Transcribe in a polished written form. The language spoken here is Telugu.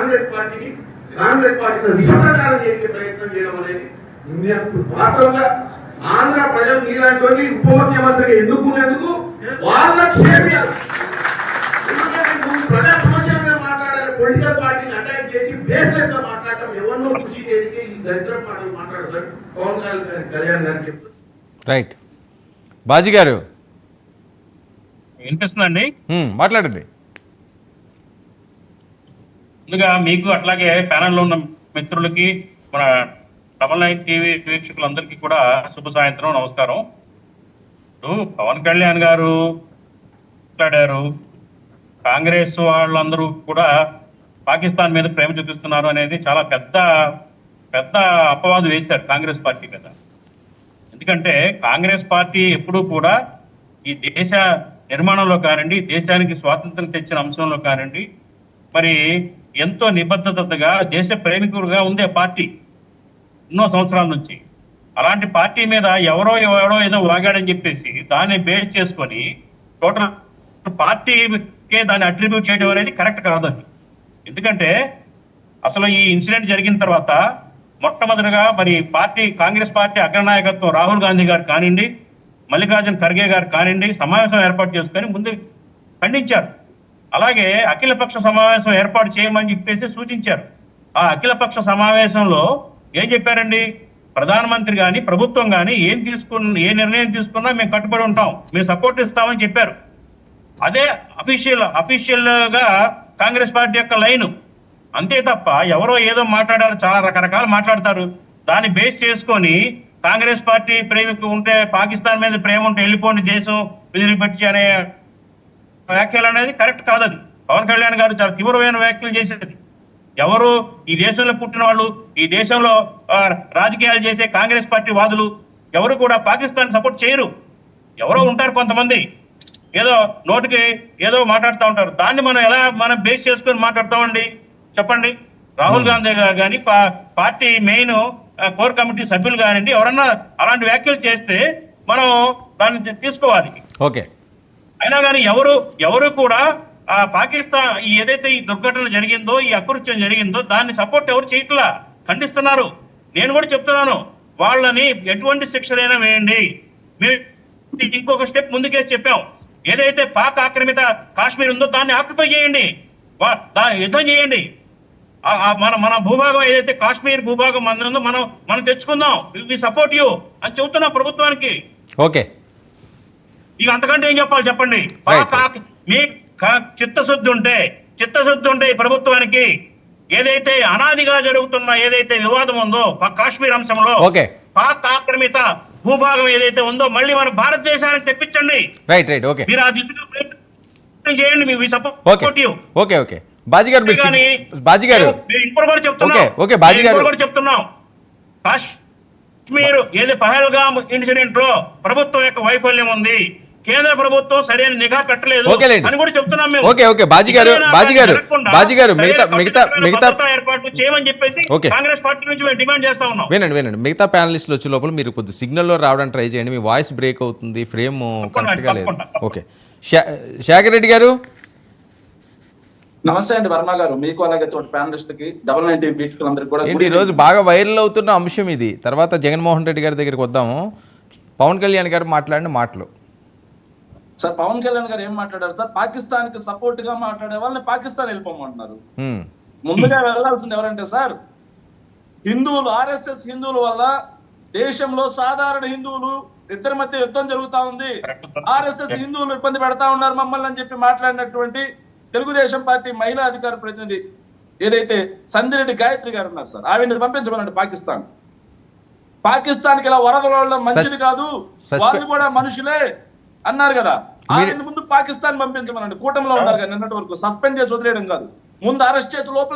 కాంగ్రెస్ పార్టీని విషప్రచారం చేసే ప్రయత్నం చేయడం అనేది వాస్తవంగా ఆంధ్ర ప్రజలు నీలాంటి ఉప ముఖ్యమంత్రిగా ఎన్నుకునేందుకు వాళ్ళ క్షేమియాలి. ఎందుకంటే నువ్వు ప్రజా సమస్యల మీద మాట్లాడాలి, పొలిటికల్ పార్టీని అటాక్ చేసి బేస్లెస్ గా మాట్లాడటం ఎవరినో కృషి చేయడానికి ఈ దరిద్రం మాటలు మాట్లాడతారు పవన్ కళ్యాణ్ గారు చెప్తారు. రైట్, బాజీ గారు వినిపిస్తుందండి, మాట్లాడండి. ముందుగా మీకు అట్లాగే ప్యానెల్లో ఉన్న మిత్రులకి మన 99 టీవీ వీక్షకులందరికీ కూడా శుభ సాయంత్రం, నమస్కారం. పవన్ కళ్యాణ్ గారు మాట్లాడారు, కాంగ్రెస్ వాళ్ళందరూ కూడా పాకిస్తాన్ మీద ప్రేమ చూపిస్తున్నారు అనేది చాలా పెద్ద అపవాదు వేశారు కాంగ్రెస్ పార్టీ మీద. ఎందుకంటే కాంగ్రెస్ పార్టీ ఎప్పుడూ కూడా ఈ దేశ నిర్మాణంలో కానివ్వండి, దేశానికి స్వాతంత్రం తెచ్చిన అంశంలో కానివ్వండి, మరి ఎంతో నిబద్ధతగా దేశ ప్రేమికుడుగా ఉంది ఆ పార్టీ ఎన్నో సంవత్సరాల నుంచి. అలాంటి పార్టీ మీద ఎవరో ఏదో వాగాడని చెప్పేసి దాన్ని బేస్ చేసుకొని టోటల్ పార్టీకే దాన్ని అట్రిబ్యూట్ చేయడం అనేది కరెక్ట్ కాదండి. ఎందుకంటే అసలు ఈ ఇన్సిడెంట్ జరిగిన తర్వాత మొట్టమొదటిగా మరి కాంగ్రెస్ పార్టీ అగ్రనాయకత్వం రాహుల్ గాంధీ గారు కానివ్వండి, మల్లికార్జున ఖర్గే గారు కానివ్వండి, సమావేశం ఏర్పాటు చేసుకొని ముందు ఖండించారు. అలాగే అఖిలపక్ష సమావేశం ఏర్పాటు చేయమని చెప్పేసి సూచించారు. ఆ అఖిలపక్ష సమావేశంలో ఏం చెప్పారండి, ప్రధానమంత్రి కానీ ప్రభుత్వం కానీ ఏ నిర్ణయం తీసుకున్నా మేము కట్టుబడి ఉంటాం, మేము సపోర్ట్ ఇస్తామని చెప్పారు. అదే అఫీషియల్ గా కాంగ్రెస్ పార్టీ యొక్క లైను. అంతే తప్ప ఎవరో ఏదో మాట్లాడారు, చాలా రకరకాలు మాట్లాడతారు. దాన్ని బేస్ చేసుకొని కాంగ్రెస్ పార్టీ ప్రేమికు ఉంటే పాకిస్తాన్ మీద ప్రేమ ఉంటే వెళ్ళిపోండి దేశం వదిలిపెట్టి అనే వ్యాఖ్యలు అనేది కరెక్ట్ కాదది. పవన్ కళ్యాణ్ గారు చాలా తీవ్రమైన వ్యాఖ్యలు చేసేది. ఎవరు ఈ దేశంలో పుట్టిన వాళ్ళు, ఈ దేశంలో రాజకీయాలు చేసే కాంగ్రెస్ పార్టీ వాదులు ఎవరు కూడా పాకిస్తాన్ సపోర్ట్ చేయరు. ఎవరో ఉంటారు కొంతమంది, ఏదో నోటికి ఏదో మాట్లాడుతూ ఉంటారు. దాన్ని మనం బేస్ చేసుకొని మాట్లాడతామండి? చెప్పండి. రాహుల్ గాంధీ గారు కానీ పార్టీ మెయిన్ కోర్ కమిటీ సభ్యులు కానివ్వండి, ఎవరన్నా అలాంటి వ్యాఖ్యలు చేస్తే మనం దాన్ని తీసుకోవాలి. ఓకే. అయినా కానీ ఎవరు కూడా పాకిస్తాన్ ఏదైతే ఈ దుర్ఘటన జరిగిందో, ఈ అకృత్యం జరిగిందో దాన్ని సపోర్ట్ ఎవరు చేయట్లా, ఖండిస్తున్నారు. నేను కూడా చెప్తున్నాను, వాళ్ళని ఎటువంటి శిక్షలైనా వేయండి. మేము ఇంకొక స్టెప్ ముందుకేసి చెప్పాం. ఏదైతే పాక్ ఆక్రమిత కాశ్మీర్ ఉందో దాన్ని ఆక్యుపై చేయండి, యుద్ధం చేయండి. మన భూభాగం ఏదైతే కాశ్మీర్ భూభాగం ఉందో మనం తెచ్చుకుందాం, వి సపోర్ట్ యూ అని చెబుతున్నాం ప్రభుత్వానికి. ఓకే, ఇక అంతకంటే ఏం చెప్పాలి చెప్పండి? మీ చిత్తశుద్ధి ఉంటే ఈ ప్రభుత్వానికి ఏదైతే అనాదిగా జరుగుతున్న ఏదైతే వివాదం ఉందో కాశ్మీర్ అంశంలో, పాక్ ఆక్రమిత భూభాగం ఏదైతే ఉందో మళ్ళీ మన భారతదేశానికి తెప్పించండి. రైట్ రైట్ ఓకే, మీరు ఆ దిశగా ప్రయత్నం చేయండి. మీ support you. Okay okay Baji గారు ఇప్పుడు కూడా చెప్తున్నాం, కాశ్మీర్ ఏది పహల్గామ్ ఇన్సిడెంట్ లో ప్రభుత్వం యొక్క వైఫల్యం ఉంది, కేంద్ర ప్రభుత్వం సరైన నిఘా పెట్టలేదు అని కూడా చెప్తున్నాం మేము. ఓకే ఓకే బాజీ గారు మిగతా ఏర్పాటు చేయమని చెప్పేసి కాంగ్రెస్ పార్టీ నుంచి మేము డిమాండ్ చేస్తా ఉన్నాం. వినండి, మిగతా ప్యానలిస్టులు వచ్చే లోపల మీరు కొద్ది సిగ్నల్ లో రావడానికి ట్రై చేయండి. మీ వాయిస్ బ్రేక్ అవుతుంది, ఫ్రేమ్ కరెక్ట్ గా లేదు. ఓకే, శేఖర్ రెడ్డి గారు. నమస్తే అండి వర్మ గారు, మీకు అలాగే తోటి ప్యానలిస్ట్ కి 99 టీవీ వీక్షకులందరికీ కూడా. ఈ రోజు బాగా వైరల్ అవుతున్న అంశం ఇది. తర్వాత జగన్మోహన్ రెడ్డి గారి దగ్గరికి వద్దాము. పవన్ కళ్యాణ్ గారు మాట్లాడిన మాటలు సార్, పవన్ కళ్యాణ్ గారు ఏం మాట్లాడారు సార్? పాకిస్తాన్ కి సపోర్ట్ గా మాట్లాడే వాళ్ళని పాకిస్తాన్ వెళ్ళిపోమంటున్నారు. ముందుగా వెళ్లాల్సింది ఎవరంటే సార్, హిందువులు, ఆర్ఎస్ఎస్ హిందువుల వల్ల దేశంలో సాధారణ హిందువులు ఇద్దరి మధ్య యుద్ధం జరుగుతా ఉంది. ఆర్ఎస్ఎస్ హిందువులు ఇబ్బంది పెడతా ఉన్నారు మమ్మల్ని అని చెప్పి మాట్లాడినటువంటి తెలుగుదేశం పార్టీ మహిళా అధికార ప్రతినిధి ఏదైతే సందిరెడ్డి గాయత్రి గారు ఉన్నారు సార్, ఆవిడని పంపించమనండి పాకిస్తాన్ కి ఇలా వరదల మంచిది కాదు, వాళ్ళు కూడా మనుషులే అన్నారు కదా. ఆయన ముందు పాకిస్తాన్ పంపించమనండి. కూటమిలో ఉన్నారు కదా నిన్నటి వరకు, సస్పెండ్ చేసి వదిలేయడం కాదు, ముందు అరెస్ట్ చేసి లోపల